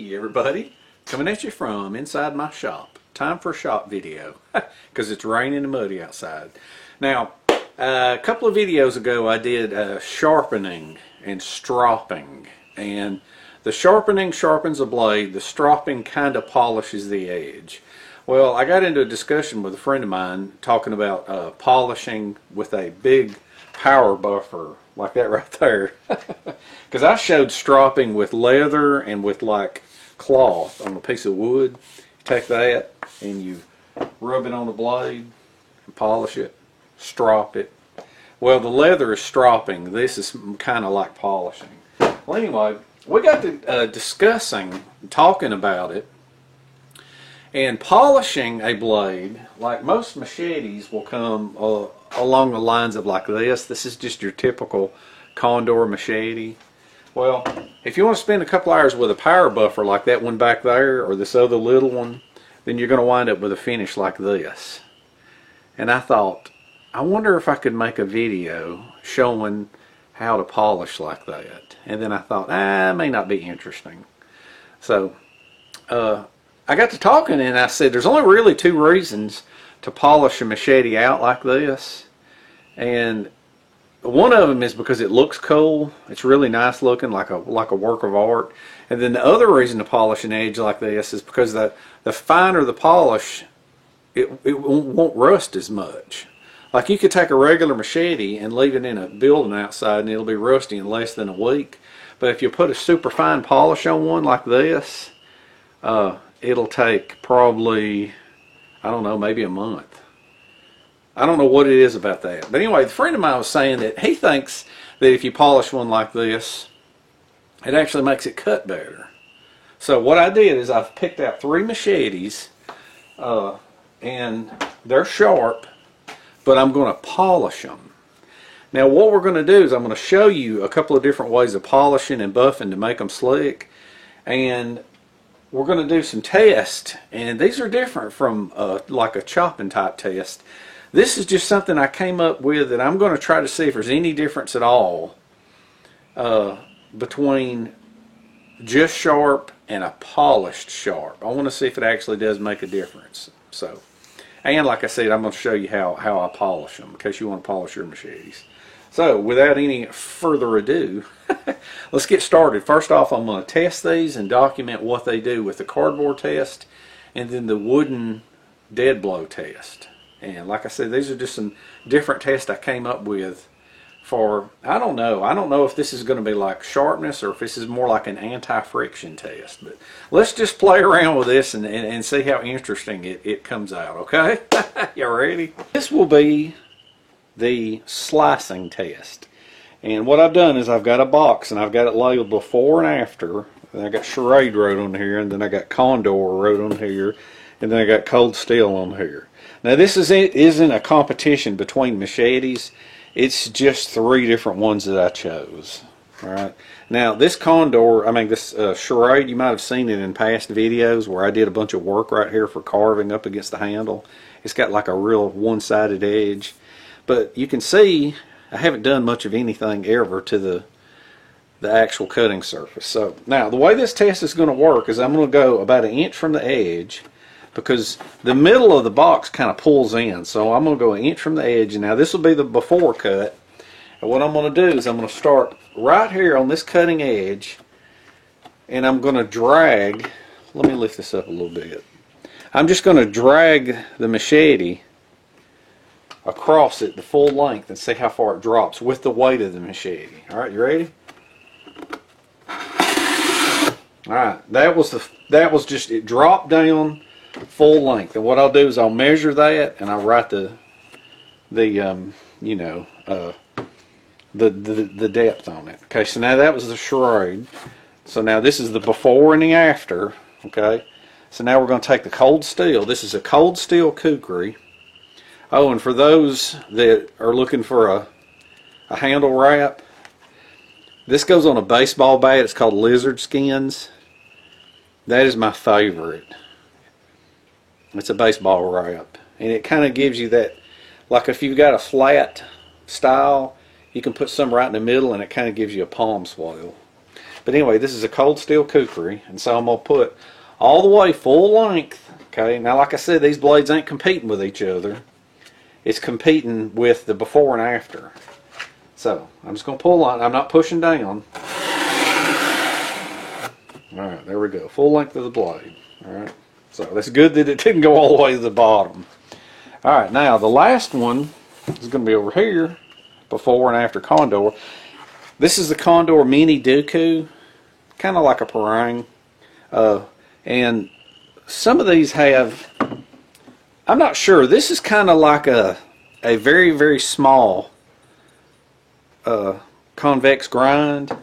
Hey everybody, coming at you from inside my shop. Time for a shop video because it's raining and muddy outside. Now, a couple of videos ago I did sharpening and stropping, and the sharpening sharpens a blade, the stropping kind of polishes the edge. Well, I got into a discussion with a friend of mine talking about polishing with a big power buffer like that right there. Because I showed stropping with leather and with like cloth on a piece of wood. You take that and you rub it on the blade and polish it, strop it. Well, the leather is stropping. This is kind of like polishing. Well, anyway, we got to discussing, talking about it. And polishing a blade, like most machetes, will come along the lines of like this. This is just your typical Condor machete. Well, if you want to spend a couple hours with a power buffer like that one back there, or this other little one, then you're going to wind up with a finish like this. And I thought, I wonder if I could make a video showing how to polish like that. And then I thought, it may not be interesting. So, I got to talking and I said there's only really two reasons to polish a machete out like this. And one of them is because it looks cool. It's really nice looking, like a work of art. And then the other reason to polish an edge like this is because the finer the polish, it won't rust as much. Like you could take a regular machete and leave it in a building outside and it'll be rusty in less than a week. But if you put a super fine polish on one like this, it'll take probably, I don't know, maybe a month. I don't know what it is about that. But anyway, the friend of mine was saying that he thinks that if you polish one like this, it actually makes it cut better. So what I did is I've picked out 3 machetes, and they're sharp, but I'm going to polish them. Now what we're going to do is I'm going to show you a couple of different ways of polishing and buffing to make them slick. And we're going to do some tests, and these are different from like a chopping type test. This is just something I came up with that I'm going to try to see if there's any difference at all between just sharp and a polished sharp. I want to see if it actually does make a difference. So, and like I said, I'm going to show you how I polish them in case you want to polish your machetes. So, without any further ado, let's get started. First off, I'm going to test these and document what they do with the cardboard test and then the wooden dead blow test. And like I said, these are just some different tests I came up with for, I don't know if this is going to be like sharpness or if this is more like an anti-friction test. But let's just play around with this and see how interesting it comes out, okay? You ready? This will be the slicing test. And what I've done is I've got a box and I've got it labeled before and after. And I got Schrade wrote on here, and then I got Condor wrote on here, and then I got Cold Steel on here. Now this isn't a competition between machetes. It's just 3 different ones that I chose. Alright. Now this Condor, this Schrade, you might have seen it in past videos where I did a bunch of work right here for carving up against the handle. It's got like a real one-sided edge. But you can see I haven't done much of anything ever to the actual cutting surface. So now the way this test is going to work is I'm going to go about 1 inch from the edge because the middle of the box kind of pulls in. So I'm going to go 1 inch from the edge, and now this will be the before cut. And what I'm going to do is I'm going to start right here on this cutting edge, and I'm going to drag, let me lift this up a little bit. I'm just going to drag the machete across it the full length and see how far it drops with the weight of the machete. Alright, you ready? Alright, that was just, it dropped down full length. And what I'll do is I'll measure that and I'll write the depth on it. Okay, so now that was the Schrade. So now this is the before and the after. Okay, so now we're going to take the Cold Steel. This is a Cold Steel kukri. Oh, and for those that are looking for a handle wrap, this goes on a baseball bat. It's called Lizard Skins. That is my favorite. It's a baseball wrap. And it kind of gives you that, like if you've got a flat style, you can put some right in the middle and it kind of gives you a palm swell. But anyway, this is a cold steel kukri, and so I'm going to put all the way full length. Okay, now like I said, these blades ain't competing with each other. It's competing with the before and after. So I'm just going to pull on. I'm not pushing down. Alright, there we go. Full length of the blade. Alright, so that's good that it didn't go all the way to the bottom. Alright, now the last one is going to be over here, before and after Condor. This is the Condor Mini Dooku, kind of like a parang. And some of these have, I'm not sure, this is kind of like a very, very small convex grind.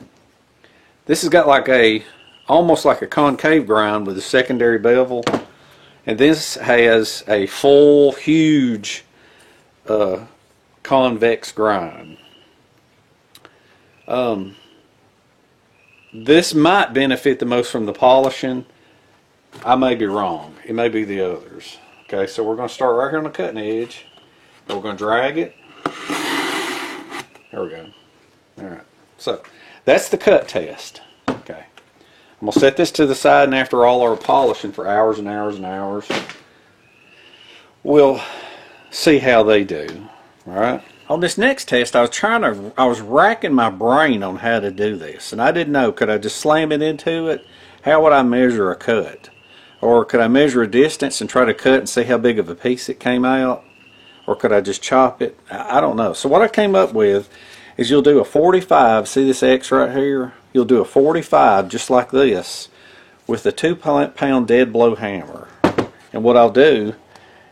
This has got like almost like a concave grind with a secondary bevel, and this has a full huge convex grind. This might benefit the most from the polishing. I may be wrong. It may be the others. Okay, so we're going to start right here on the cutting edge. We're going to drag it. There we go. Alright, so that's the cut test. Okay, I'm going to set this to the side, and after all our polishing for hours and hours and hours, we'll see how they do. Alright, on this next test, I was racking my brain on how to do this, and I didn't know, could I just slam it into it? How would I measure a cut? Or could I measure a distance and try to cut and see how big of a piece it came out? Or could I just chop it? I don't know. So what I came up with is you'll do a 45, see this X right here? You'll do a 45 just like this with a 2-pound dead blow hammer. And what I'll do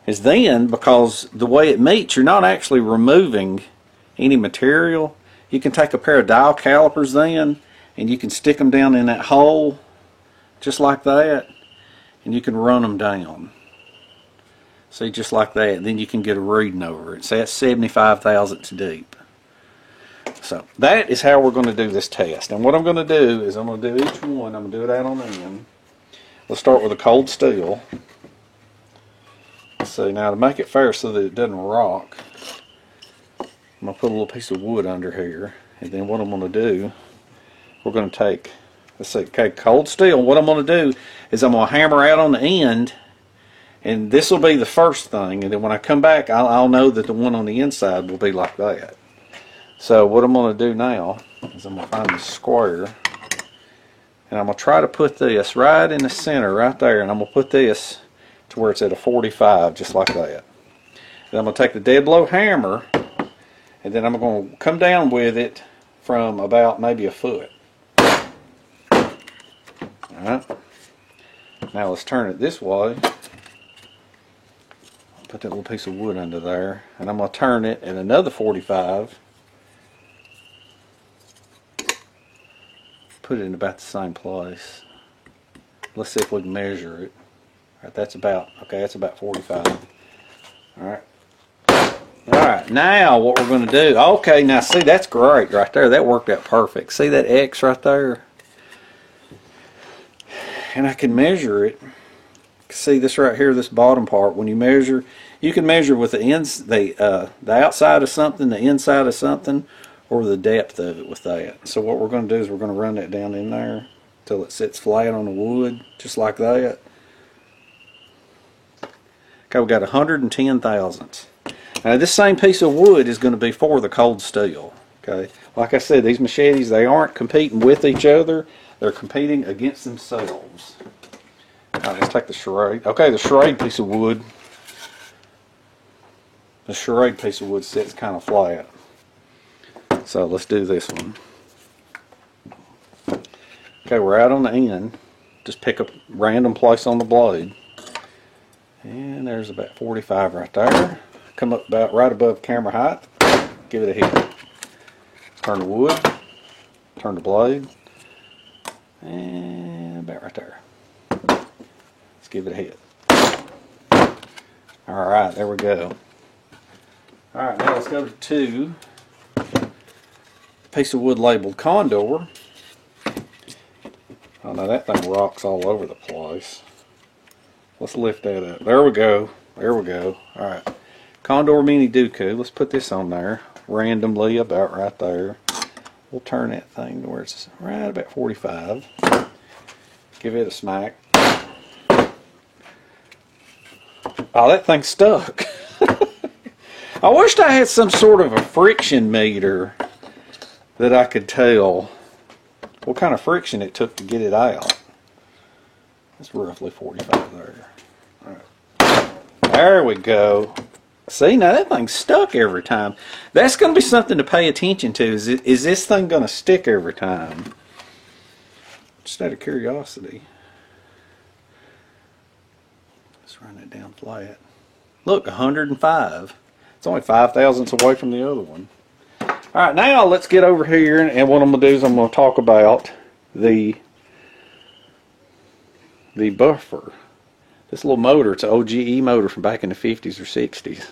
is then, because the way it meets, you're not actually removing any material. You can take a pair of dial calipers then, and you can stick them down in that hole just like that, and you can run them down. See, just like that, and then you can get a reading over it. So that's 75 thousandths deep. So that is how we're going to do this test. And what I'm going to do is I'm going to do each one. I'm going to do it out on the end. Let's start with a cold steel. Let's see, now to make it fair so that it doesn't rock, I'm going to put a little piece of wood under here. And then what I'm going to do, we're going to take, let's see, okay, cold steel. What I'm going to do is I'm going to hammer out on the end, and this will be the first thing, and then when I come back, I'll know that the one on the inside will be like that. So what I'm going to do now is I'm going to find the square, and I'm going to try to put this right in the center, right there, and I'm going to put this to where it's at a 45, just like that. Then I'm going to take the dead blow hammer, and then I'm going to come down with it from about maybe a foot. Alright, now let's turn it this way. Put that little piece of wood under there, and I'm going to turn it at another 45. Put it in about the same place. Let's see if we can measure it. Alright, that's about 45. Alright. Alright, now what we're going to do, okay, now see, that's great right there. That worked out perfect. See that X right there? And I can measure it. See this right here, this bottom part. When you measure, you can measure with the outside of something, the inside of something, or the depth of it with that. So what we're going to do is we're going to run that down in there until it sits flat on the wood, just like that. Okay, we got 110 thousandths. Now this same piece of wood is going to be for the cold steel. Okay, like I said, these machetes, they aren't competing with each other. They're competing against themselves. Alright, let's take the charade. Okay, the charade piece of wood. The charade piece of wood sits kind of flat. So let's do this one. Okay, we're out on the end. Just pick a random place on the blade. And there's about 45 right there. Come up about right above camera height. Give it a hit. Turn the wood. Turn the blade. And about right there. Let's give it a hit. Alright, there we go. Alright, now let's go to piece of wood labeled Condor. Oh no, that thing rocks all over the place. Let's lift that up. There we go. There we go. Alright. Condor Mini Dooku. Let's put this on there randomly about right there. We'll turn that thing to where it's right about 45. Give it a smack. Oh, that thing's stuck. I wished I had some sort of a friction meter that I could tell what kind of friction it took to get it out. It's roughly 45 there. All right. There we go. See, now that thing's stuck every time. That's going to be something to pay attention to. Is this thing going to stick every time? Just out of curiosity. Let's run it down flat. Look, 105. It's only 5 thousandths away from the other one. Alright, now let's get over here, and what I'm going to do is I'm going to talk about the buffer. This little motor, it's an OGE motor from back in the 50s or 60s.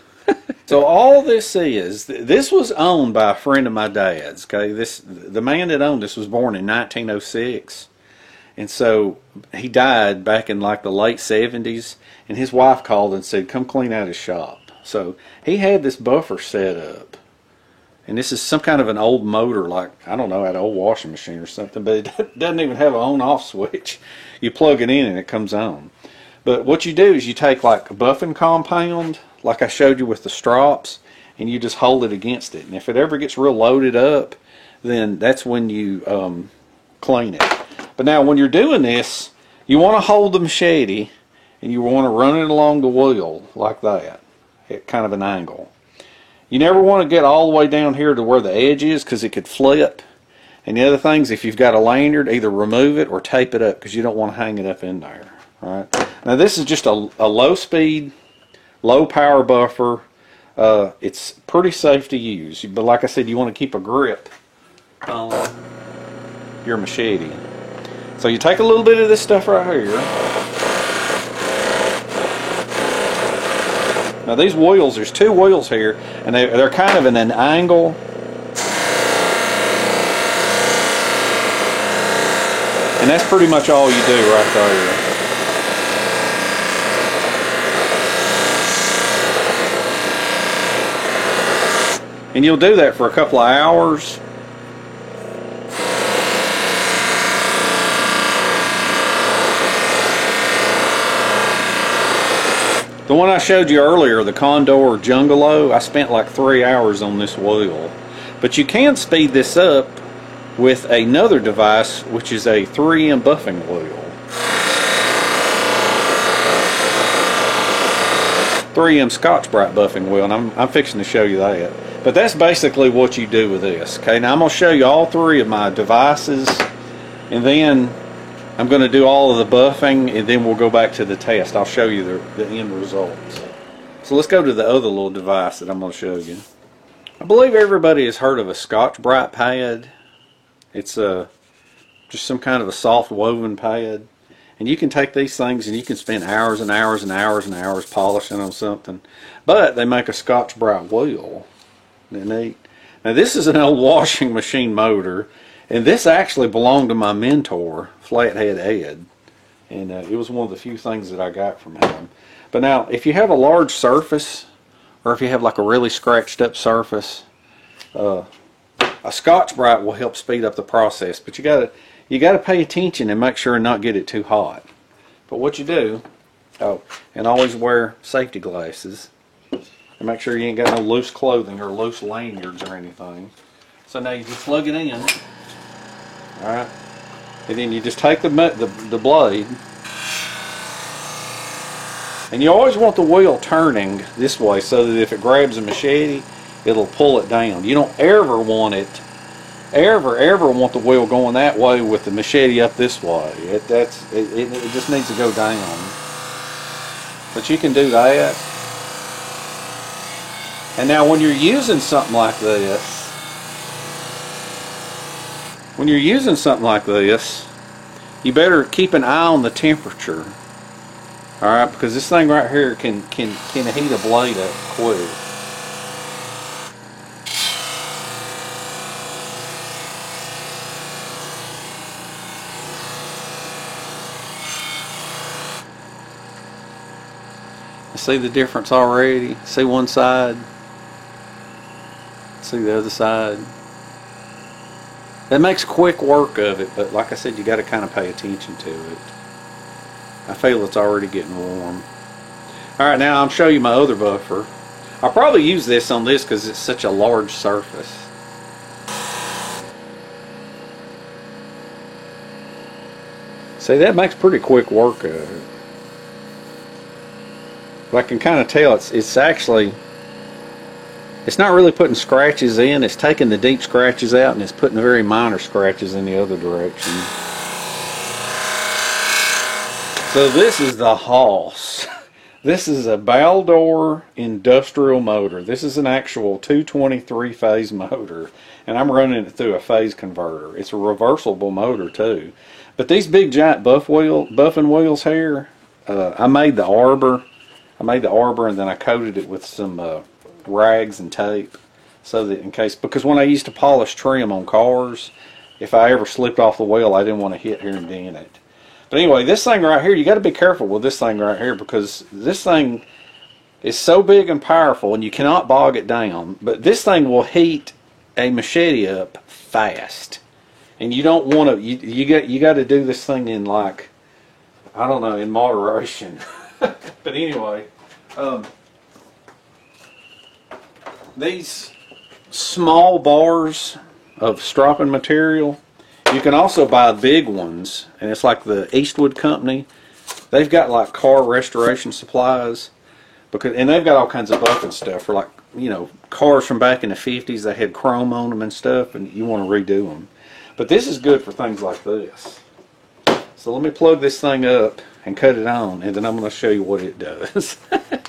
So all this was owned by a friend of my dad's. Okay, the man that owned this was born in 1906, and so he died back in like the late 70s. And his wife called and said, "Come clean out his shop." So he had this buffer set up, and this is some kind of an old motor, like I don't know, an old washing machine or something. But it doesn't even have an on-off switch. You plug it in and it comes on. But what you do is you take like a buffing compound, like I showed you with the strops, and you just hold it against it. And if it ever gets real loaded up, then that's when you clean it. But now when you're doing this, you want to hold the machete and you want to run it along the wheel like that, at kind of an angle. You never want to get all the way down here to where the edge is, because it could flip. And the other thing is, if you've got a lanyard, either remove it or tape it up, because you don't want to hang it up in there. All right. Now this is just a low speed, low power buffer. It's pretty safe to use, but like I said, you want to keep a grip on your machete. So you take a little bit of this stuff right here. Now these wheels, there's 2 wheels here, and they're kind of in an angle. And that's pretty much all you do right there. And you'll do that for a couple of hours. The one I showed you earlier, the Condor Jungalo, I spent like 3 hours on this wheel. But you can speed this up with another device, which is a 3M buffing wheel. 3M Scotch-Brite buffing wheel, and I'm fixing to show you that. But that's basically what you do with this. Okay, now I'm going to show you all 3 of my devices, and then I'm going to do all of the buffing, and then we'll go back to the test. I'll show you the end results. So let's go to the other little device that I'm going to show you. I believe everybody has heard of a Scotch-Brite pad. It's just some kind of a soft woven pad. And you can take these things and you can spend hours and hours and hours and hours polishing on something. But they make a Scotch-Brite wheel. Isn't that neat? Now this is an old washing machine motor. And this actually belonged to my mentor, Flathead Ed. And it was one of the few things that I got from him. But now, if you have a large surface, or if you have like a really scratched up surface, a Scotch-Brite will help speed up the process. But you gotta pay attention and make sure and not get it too hot. But what you do, and always wear safety glasses, and make sure you ain't got no loose clothing or loose lanyards or anything. So now you just plug it in. Alright, and then you just take the blade, and you always want the wheel turning this way so that if it grabs a machete, it'll pull it down. You don't ever want it, ever want the wheel going that way with the machete up this way. It just needs to go down. But you can do that. And now when you're using something like this, you better keep an eye on the temperature. Alright, because this thing right here can heat a blade up quick. See the difference already? See one side? See the other side? That makes quick work of it, but like I said, you got to kind of pay attention to it. I feel it's already getting warm. Alright, now I'll show you my other buffer. I'll probably use this on this because it's such a large surface. See, that makes pretty quick work of it. But I can kind of tell it's actually, it's not really putting scratches in, it's taking the deep scratches out and it's putting the very minor scratches in the other direction. So this is the Hoss. This is a Baldor industrial motor. This is an actual 223 phase motor, and I'm running it through a phase converter. It's a reversible motor too. But these big giant buffing wheels here, I made the arbor. And then I coated it with some rags and tape, so that in case, because when I used to polish trim on cars, if I ever slipped off the wheel, I didn't want to hit here and dent it. But anyway, this thing right here, you got to be careful with this thing right here, because this thing is so big and powerful and you cannot bog it down. But this thing will heat a machete up fast. And you don't want to, you got to do this thing in, like, I don't know, in moderation. But anyway, these small bars of stropping material, you can also buy big ones, and it's like the Eastwood Company. They've got like car restoration supplies, and they've got all kinds of buffing stuff for, like, you know, cars from back in the 50s. They had chrome on them and stuff, and you want to redo them. But this is good for things like this. So let me plug this thing up and cut it on, and then I'm going to show you what it does.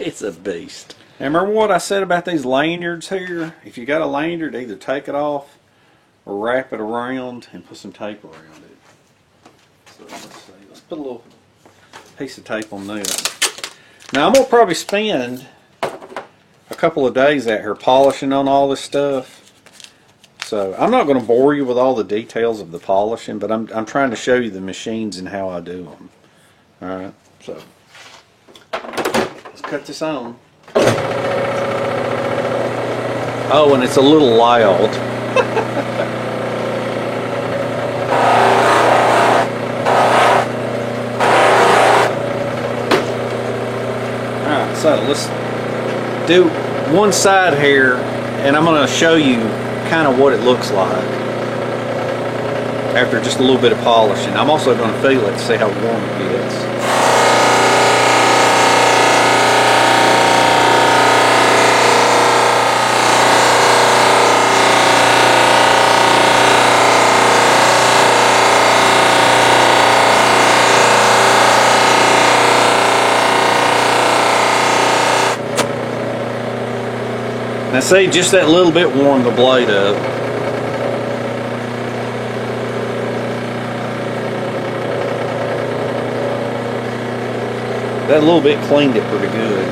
It's a beast. And remember what I said about these lanyards here? If you got a lanyard, either take it off or wrap it around and put some tape around it. So let's see. Let's put a little piece of tape on this. Now I'm going to probably spend a couple of days out here polishing on all this stuff. So I'm not going to bore you with all the details of the polishing, but I'm trying to show you the machines and how I do them. Alright, so let's cut this on. Oh, and it's a little loud. Alright, so let's do one side here, and I'm going to show you kind of what it looks like after just a little bit of polishing. I'm also going to feel it to see how warm it gets. Now see, just that little bit warmed the blade up. That little bit cleaned it pretty good.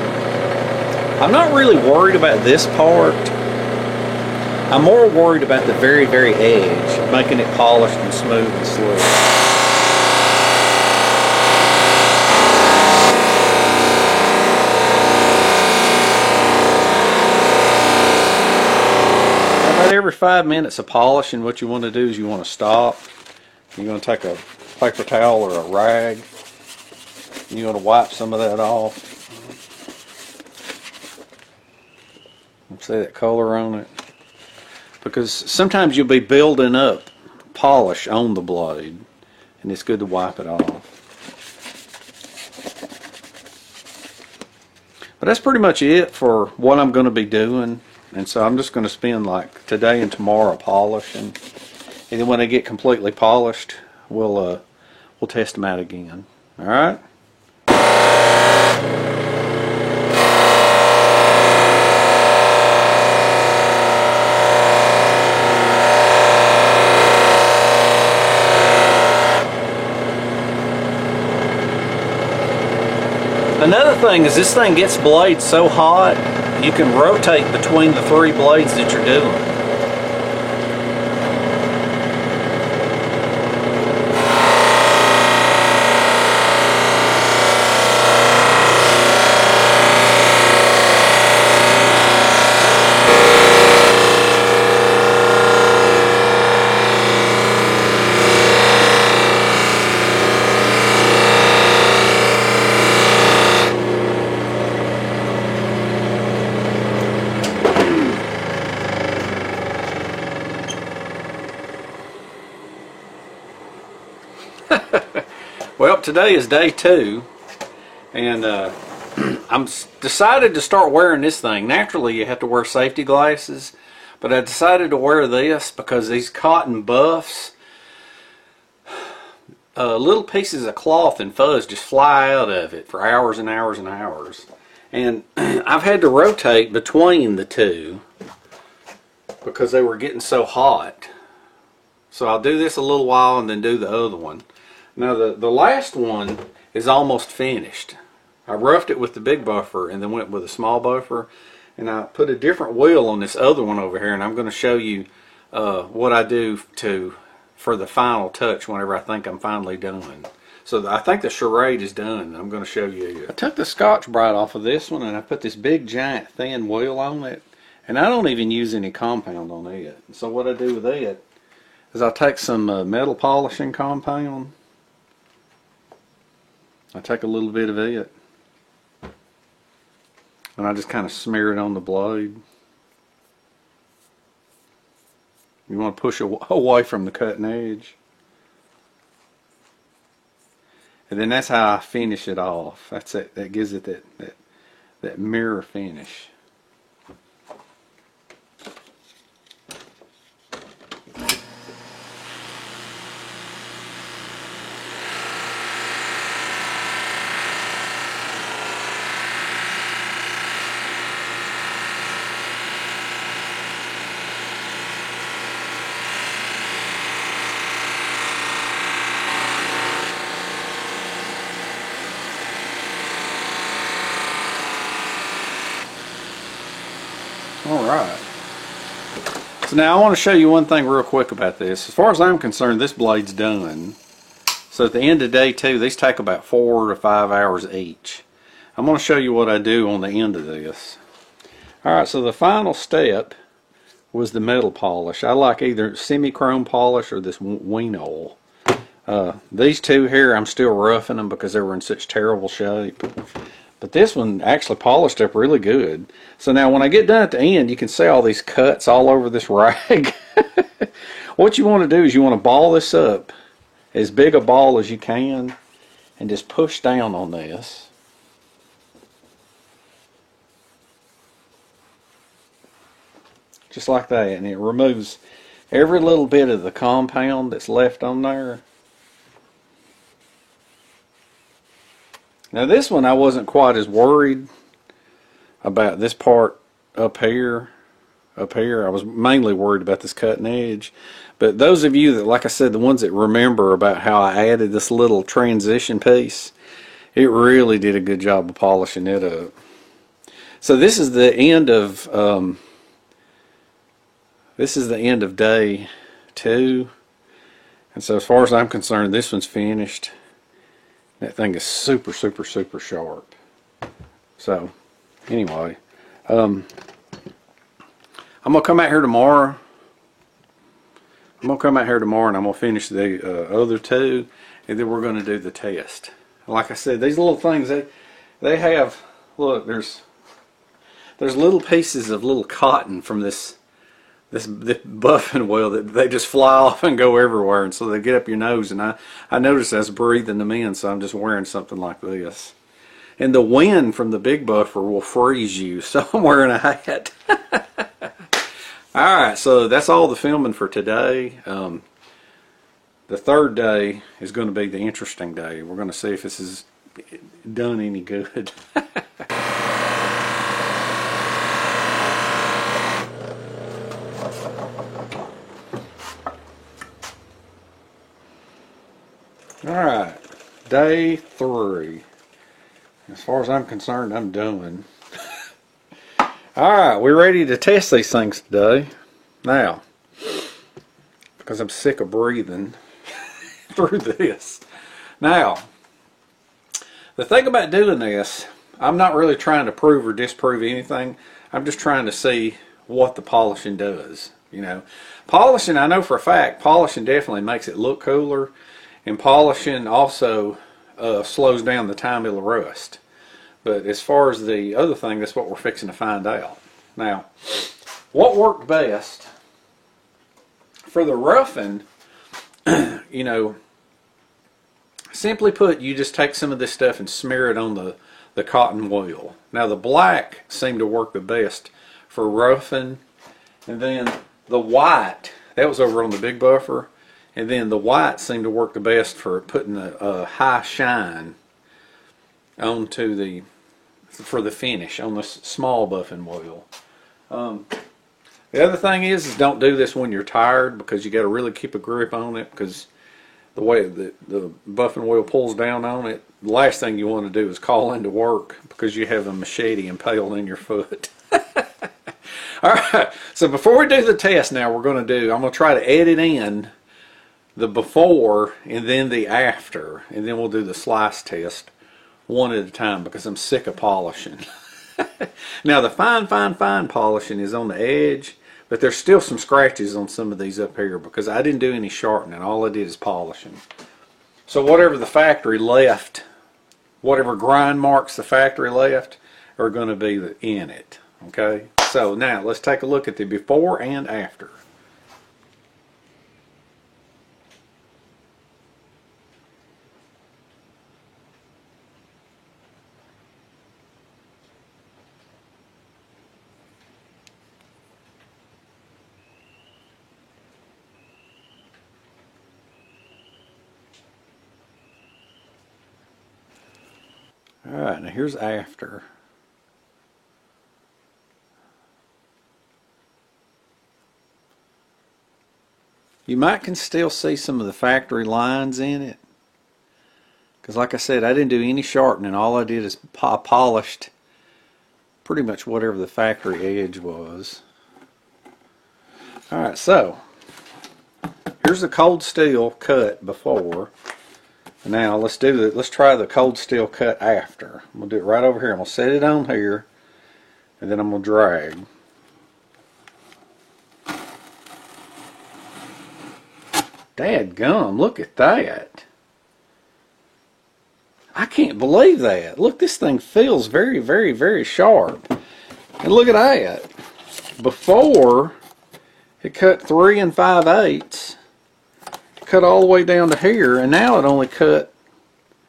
I'm not really worried about this part. I'm more worried about the very, very edge, making it polished and smooth and slick. Every 5 minutes of polishing, what you want to do is you want to stop. You're going to take a paper towel or a rag. You're going to wipe some of that off. See that color on it? Because sometimes you'll be building up polish on the blade, and it's good to wipe it off. But that's pretty much it for what I'm going to be doing. And so I'm just going to spend like today and tomorrow polishing, and then when they get completely polished, we'll test them out again. All right. Another thing is this thing gets blades so hot, you can rotate between the 3 blades that you're doing. Well, today is day 2, and I'm decided to start wearing this thing. Naturally, you have to wear safety glasses, but I decided to wear this because these cotton buffs, little pieces of cloth and fuzz just fly out of it for hours and hours and hours. And I've had to rotate between the two because they were getting so hot. So I'll do this a little while and then do the other one. Now the last one is almost finished. I roughed it with the big buffer and then went with a small buffer, and I put a different wheel on this other one over here, and I'm going to show you what I do for the final touch whenever I think I'm finally done. So I think the charade is done. I'm going to show you. I took the Scotch-Brite off of this one and I put this big giant thin wheel on it, and I don't even use any compound on it. So what I do with it is I take some metal polishing compound. I take a little bit of it and I just kind of smear it on the blade. You want to push away from the cutting edge. And then that's how I finish it off. That's it. That gives it that mirror finish. Alright, so now I want to show you one thing real quick about this. As far as I'm concerned, this blade's done. So at the end of day 2, these take about 4 to 5 hours each. I'm going to show you what I do on the end of this. Alright, so the final step was the metal polish. I like either semi-chrome polish or this Ween oil. These two here, I'm still roughing them because they were in such terrible shape. But this one actually polished up really good. So now when I get done at the end, you can see all these cuts all over this rag. What you want to do is you want to ball this up, as big a ball as you can, and just push down on this. Just like that, and it removes every little bit of the compound that's left on there. Now this one I wasn't quite as worried about this part up here. I was mainly worried about this cutting edge. But those of you that, like I said, the ones that remember about how I added this little transition piece, it really did a good job of polishing it up. So this is the end of day 2. And so as far as I'm concerned, this one's finished. That thing is super, super, super sharp. So, anyway, I'm going to come out here tomorrow. And I'm going to finish the other 2, and then we're going to do the test. Like I said, these little things, they have, look, there's little pieces of little cotton from this buffing wheel that they just fly off and go everywhere, and so they get up your nose, and I noticed I was breathing them in, so I'm just wearing something like this. And the wind from the big buffer will freeze you, so I'm wearing a hat. Alright, so that's all the filming for today. The 3rd day is going to be the interesting day. We're going to see if this has done any good. Alright, day 3. As far as I'm concerned, I'm done. Alright, we're ready to test these things today. Now, because I'm sick of breathing through this. Now, the thing about doing this, I'm not really trying to prove or disprove anything. I'm just trying to see what the polishing does. You know, polishing, I know for a fact, polishing definitely makes it look cooler. And polishing also slows down the time it'll rust. But as far as the other thing, that's what we're fixing to find out. Now, what worked best for the roughing, you know, simply put, you just take some of this stuff and smear it on the cotton wool. Now the black seemed to work the best for roughing, and then the white, that was over on the big buffer, and then the white seemed to work the best for putting a high shine onto for the finish on the small buffing wheel. The other thing is don't do this when you're tired, because you got to really keep a grip on it, because the way the buffing wheel pulls down on it, the last thing you want to do is call into work because you have a machete impaled in your foot. Alright, so before we do the test now, I'm going to try to edit in the before and then the after, and then we'll do the slice test one at a time because I'm sick of polishing. Now the fine polishing is on the edge, but there's still some scratches on some of these up here because I didn't do any sharpening. All I did is polishing. So whatever the factory left, whatever grind marks the factory left are going to be in it. Okay, so now let's take a look at the before and after. Alright, now here's after. You might can still see some of the factory lines in it, because like I said, I didn't do any sharpening. All I did is polished pretty much whatever the factory edge was. Alright, so here's the cold steel cut before. Now let's try the cold steel cut after. I'm going to do it right over here. I'm going to set it on here, and then I'm going to drag. Dadgum, look at that. I can't believe that. Look, this thing feels very, very, very sharp. And look at that. Before, it cut 3 5/8. Cut all the way down to here, and now it only cut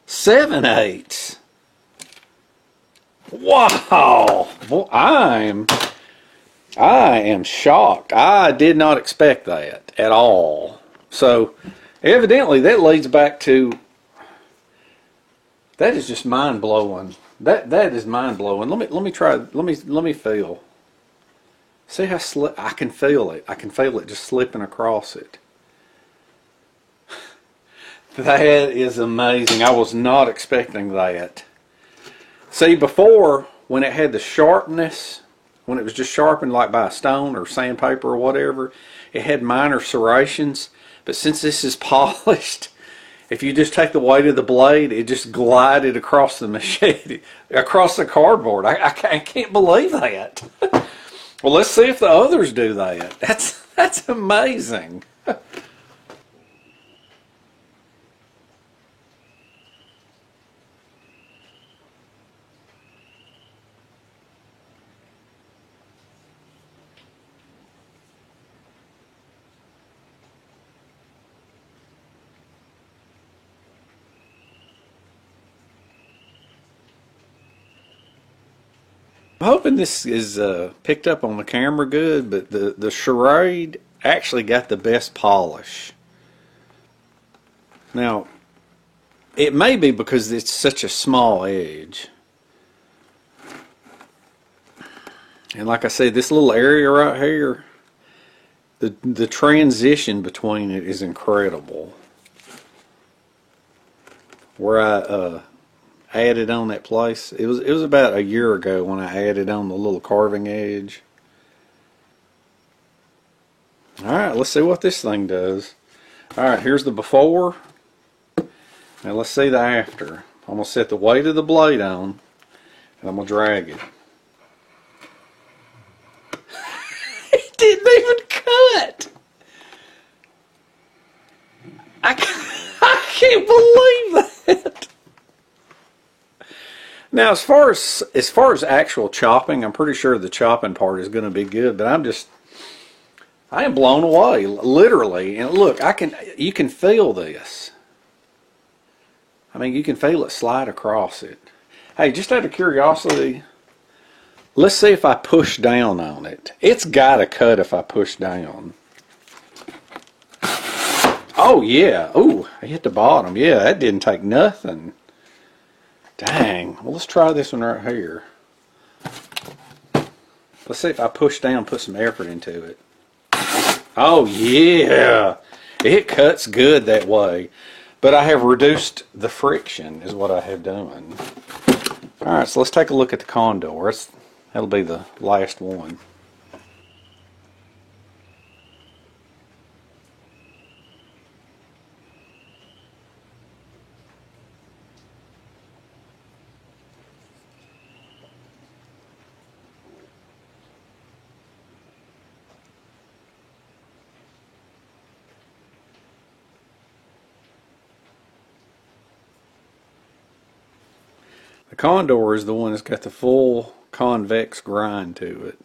7/8. Wow! Well, I am shocked. I did not expect that at all. So evidently that leads back to, that is just mind blowing. That is mind blowing. Let me try. Let me feel. See how I can feel it. I can feel it just slipping across it. That is amazing. I was not expecting that. See, before, when it had the sharpness, when it was just sharpened like by a stone or sandpaper or whatever, it had minor serrations. But since this is polished, if you just take the weight of the blade, it just glided across the machete, across the cardboard. I can't believe that. Well, let's see if the others do that. That's amazing. I'm hoping this is picked up on the camera good, but the Schrade actually got the best polish. Now, it may be because it's such a small edge. And like I said, this little area right here, the transition between it is incredible. Where I added on that place, it was about a year ago when I added on the little carving edge. Alright, let's see what this thing does. Alright, here's the before. Now let's see the after. I'm going to set the weight of the blade on, and I'm going to drag it. It didn't even cut! I can't believe that! Now, as far as actual chopping, I'm pretty sure the chopping part is going to be good, but I am blown away, literally. And look, you can feel this. I mean, you can feel it slide across it. Hey, just out of curiosity, let's see if I push down on it. It's got to cut if I push down. Oh, yeah. Ooh, I hit the bottom. Yeah, that didn't take nothing. Dang. Well, let's try this one right here. Let's see if I push down, put some effort into it. Oh, yeah. It cuts good that way. But I have reduced the friction is what I have done. Alright, so let's take a look at the Condor. That'll be the last one. The Condor is the one that's got the full convex grind to it.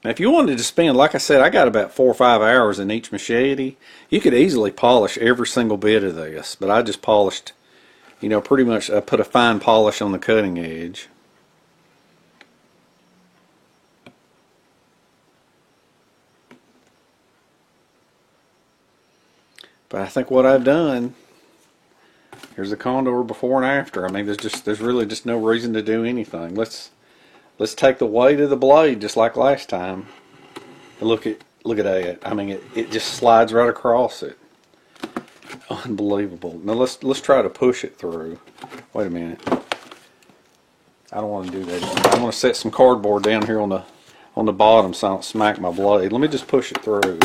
Now, if you wanted to spend, like I said, I got about 4 or 5 hours in each machete. You could easily polish every single bit of this, but I just polished, you know, pretty much I put a fine polish on the cutting edge. But I think what I've done, here's the Condor before and after. I mean, there's really just no reason to do anything. Let's take the weight of the blade just like last time. And look at that. I mean, it just slides right across it. Unbelievable. Now let's try to push it through. Wait a minute. I don't want to do that. I want to set some cardboard down here on the bottom so I don't smack my blade. Let me just push it through.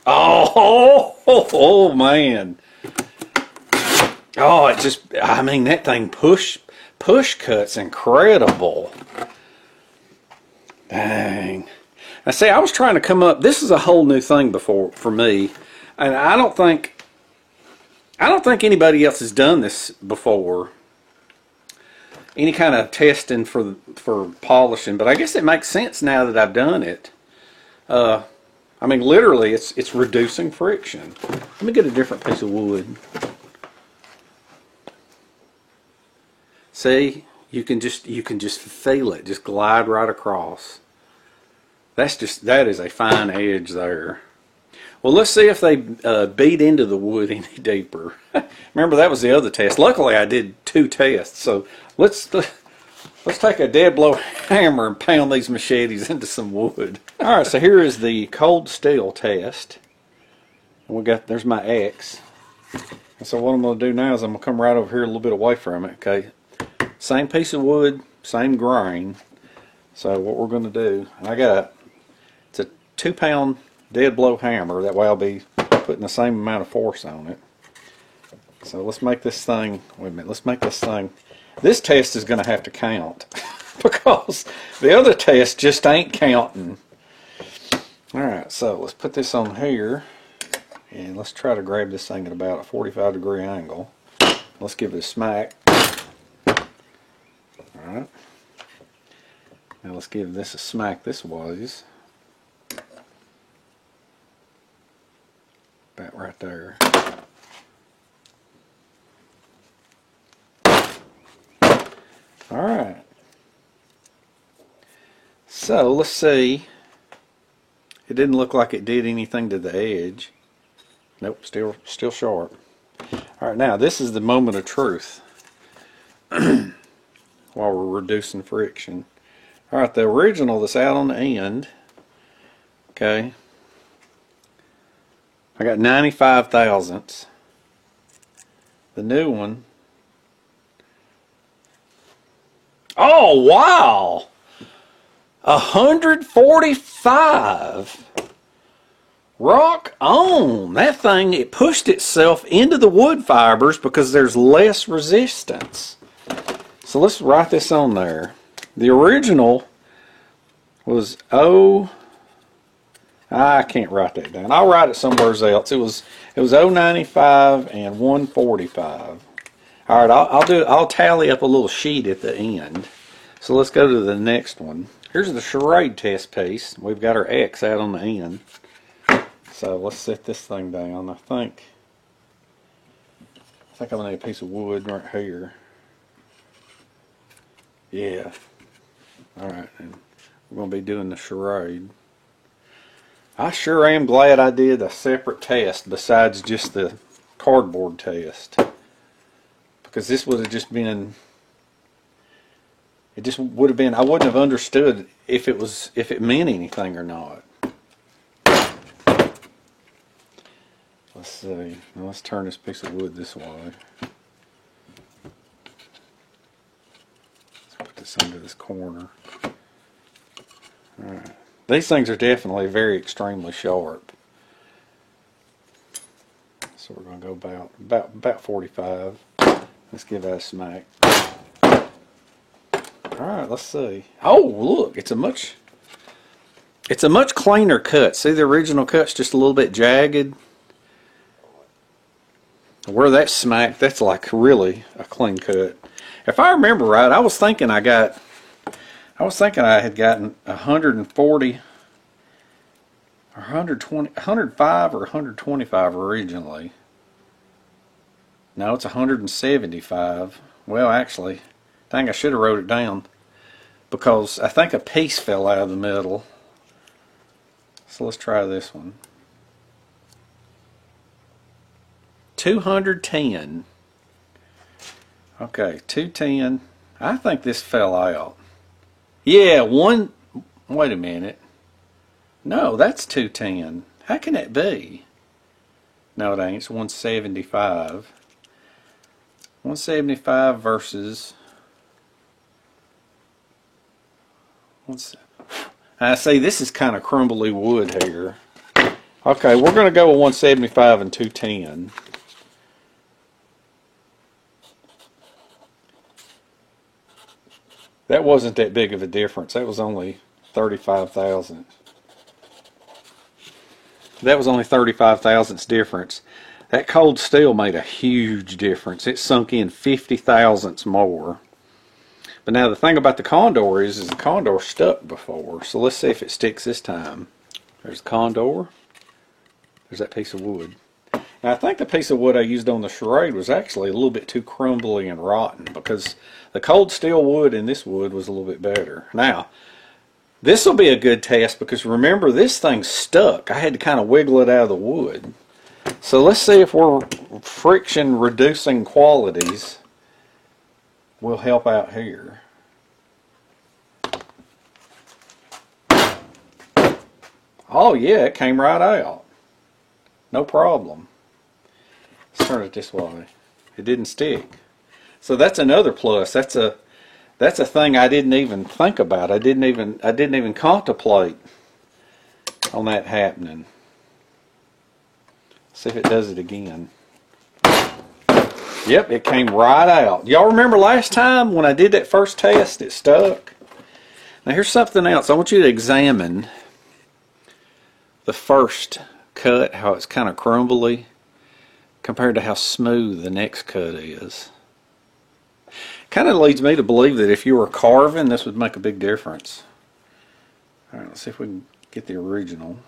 Oh man. Oh, it just, I mean, that thing push cuts incredible. Dang. Now see, I was trying to come up, this is a whole new thing for me, and I don't think anybody else has done this before. Any kind of testing for polishing, but I guess it makes sense now that I've done it. I mean, literally, it's reducing friction. Let me get a different piece of wood. See, you can just feel it just glide right across. That is a fine edge there. Well, let's see if they beat into the wood any deeper. Remember, that was the other test. Luckily, I did 2 tests. So let's take a dead blow hammer and pound these machetes into some wood. All right, so here is the cold steel test. And there's my X. And so what I'm going to do now is I'm going to come right over here a little bit away from it. Okay, same piece of wood, same grain. So what we're going to do, it's a 2-pound dead blow hammer. That way I'll be putting the same amount of force on it. So let's make this thing, wait a minute, let's make this thing, this test is going to have to count because the other test just ain't counting. Alright, so let's put this on here and let's try to grab this thing at about a 45-degree angle. Let's give it a smack. Alright. Now let's give this a smack this ways. About right there. Alright. So let's see. It didn't look like it did anything to the edge. Nope, still sharp. Alright, now this is the moment of truth. While we're reducing friction. Alright, the original that's out on the end, okay, I got 95 thousandths. The new one, oh wow, 145. Rock on. That thing, it pushed itself into the wood fibers because there's less resistance. So let's write this on there. The original was I can't write that down. I'll write it somewhere else. It was 095 and 145. All right, I'll tally up a little sheet at the end. So let's go to the next one. Here's the charade test piece. We've got our X out on the end. So let's set this thing down. I think I think I'm gonna need a piece of wood right here. Yeah. Alright, and we're gonna be doing the charade. I sure am glad I did a separate test besides just the cardboard test. Because this would have just been, it just would have been, I wouldn't have understood if it meant anything or not. Let's see. Now let's turn this piece of wood this way. Let's put this under this corner. Alright. These things are definitely very extremely sharp. So we're going to go about 45. Let's give that a smack. Alright, let's see. Oh, look, it's a much cleaner cut. See, the original cut's just a little bit jagged. Where that smacked, that's like really a clean cut. If I remember right, I was thinking I had gotten 140 or 120, 105 or 125 originally. No, it's 175. Well, actually, dang, I should have wrote it down because I think a piece fell out of the middle. So let's try this one. 210. Okay, 210. I think this fell out. Yeah, wait a minute. No, that's 210. How can that be? No, it ain't. It's 175. 175 versus... I see, this is kind of crumbly wood here. Okay, we're going to go with 175 and 210. That wasn't that big of a difference. That was only 35 thousandths. That was only 35 thousandths difference. That cold steel made a huge difference. It sunk in 50 thousandths more. But now the thing about the Condor is the Condor stuck before. So let's see if it sticks this time. There's the Condor. There's that piece of wood. Now I think the piece of wood I used on the charade was actually a little bit too crumbly and rotten because the cold steel wood in this wood was a little bit better. Now, this will be a good test because remember this thing's stuck. I had to kind of wiggle it out of the wood. So let's see if our friction reducing qualities will help out here. Oh yeah, it came right out. No problem. Let's turn it this way. It didn't stick. So that's another plus. That's a thing I didn't even think about. I didn't even contemplate on that happening. See if it does it again. Yep, it came right out. Y'all remember last time when I did that first test, it stuck? Now here's something else. I want you to examine the first cut, how it's kind of crumbly, compared to how smooth the next cut is. Kind of leads me to believe that if you were carving, this would make a big difference. Alright, let's see if we can get the original.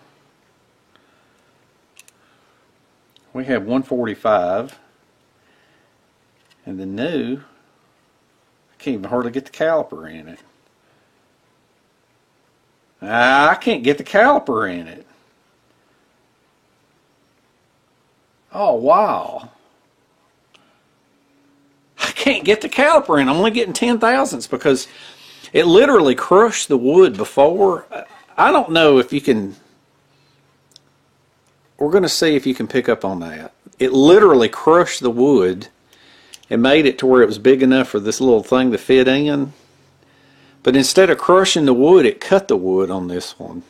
We have 145. And the new, I can't even hardly get the caliper in it. I can't get the caliper in it. Oh, wow. I can't get the caliper in. I'm only getting 10 thousandths because it literally crushed the wood before. I don't know if you can... We're going to see if you can pick up on that. It literally crushed the wood and made it to where it was big enough for this little thing to fit in. But instead of crushing the wood, it cut the wood on this one.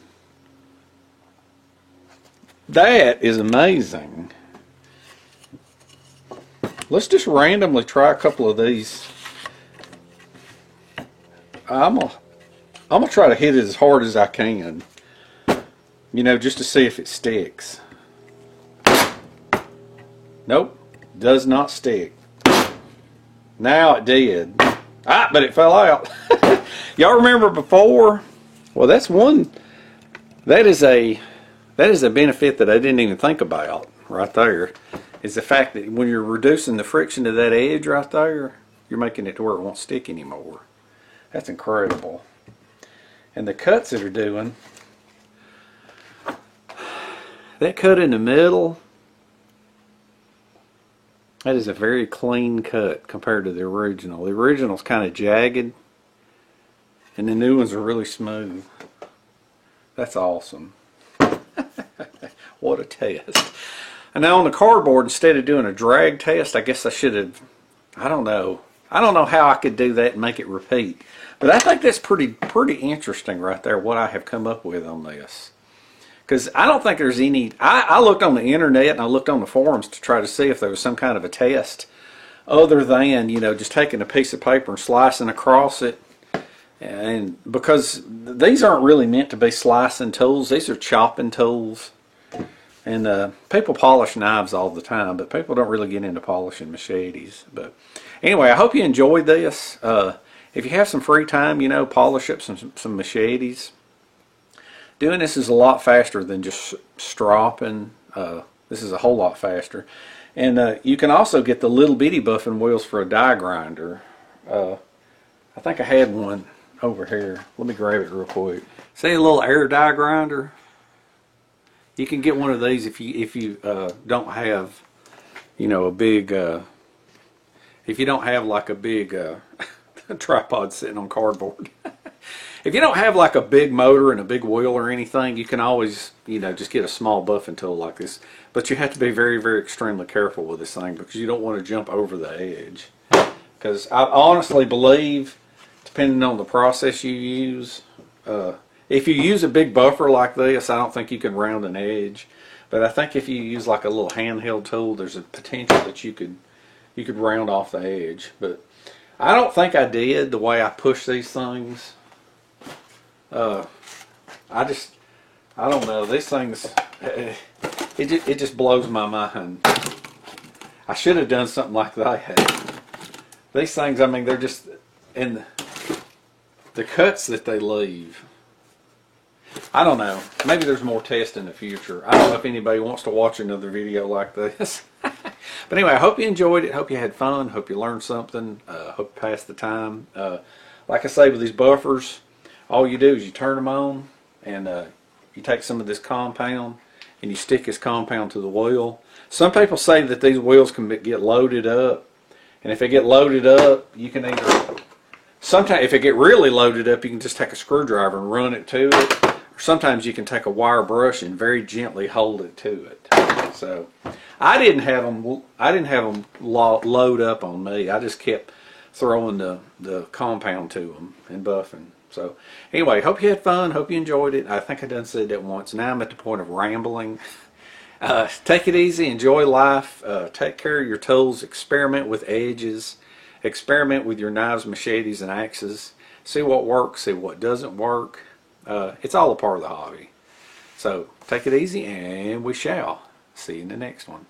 That is amazing. Let's just randomly try a couple of these. I'm gonna try to hit it as hard as I can. You know, just to see if it sticks. Nope, does not stick. Now it did. Ah, but it fell out. Y'all remember before? Well, that's one. That is a benefit that I didn't even think about right there. is the fact that when you're reducing the friction to that edge right there, you're making it to where it won't stick anymore. That's incredible. And the cuts that are doing, that cut in the middle, that is a very clean cut compared to the original. The original's kind of jagged, and the new ones are really smooth. That's awesome. What a test. And now on the cardboard, instead of doing a drag test, I guess I should have, I don't know how I could do that and make it repeat. But I think that's pretty interesting right there, what I have come up with on this. Because I don't think there's any, I looked on the internet and I looked on the forums to try to see if there was some kind of a test other than, you know, just taking a piece of paper and slicing across it. And because these aren't really meant to be slicing tools, these are chopping tools. And people polish knives all the time, but people don't really get into polishing machetes. But anyway, I hope you enjoyed this. If you have some free time, you know, polish up some machetes. Doing this is a lot faster than just stropping. This is a whole lot faster. And you can also get the little bitty buffing wheels for a die grinder. I think I had one over here. Let me grab it real quick. See a little air die grinder? You can get one of these if you don't have, you know, a big, if you don't have like a big tripod sitting on cardboard. If you don't have like a big motor and a big wheel or anything, you can always, you know, just get a small buffing tool like this. But you have to be very, very extremely careful with this thing because you don't want to jump over the edge. Because I honestly believe, depending on the process you use, if you use a big buffer like this, I don't think you can round an edge. But I think if you use like a little handheld tool, there's a potential that you could round off the edge. But I don't think I did the way I push these things. I don't know. These things, it just blows my mind. I should have done something like that. These things, I mean, they're just, and the cuts that they leave. I don't know. Maybe there's more tests in the future. I don't know if anybody wants to watch another video like this. But anyway, I hope you enjoyed it. Hope you had fun. Hope you learned something. Hope you passed the time. Like I say with these buffers, all you do is you turn them on and you take some of this compound and you stick this compound to the wheel. Some people say that these wheels can get loaded up. And if they get loaded up, you can either, sometimes if it get really loaded up, you can just take a screwdriver and run it to it. Or sometimes you can take a wire brush and very gently hold it to it. So I didn't have them load up on me. I just kept throwing the compound to them and buffing. So anyway, hope you had fun. Hope you enjoyed it. I think I done said that once. Now I'm at the point of rambling. Take it easy. Enjoy life. Take care of your tools. Experiment with edges. Experiment with your knives, machetes, and axes. See what works. See what doesn't work. It's all a part of the hobby. So take it easy, and we shall see you in the next one.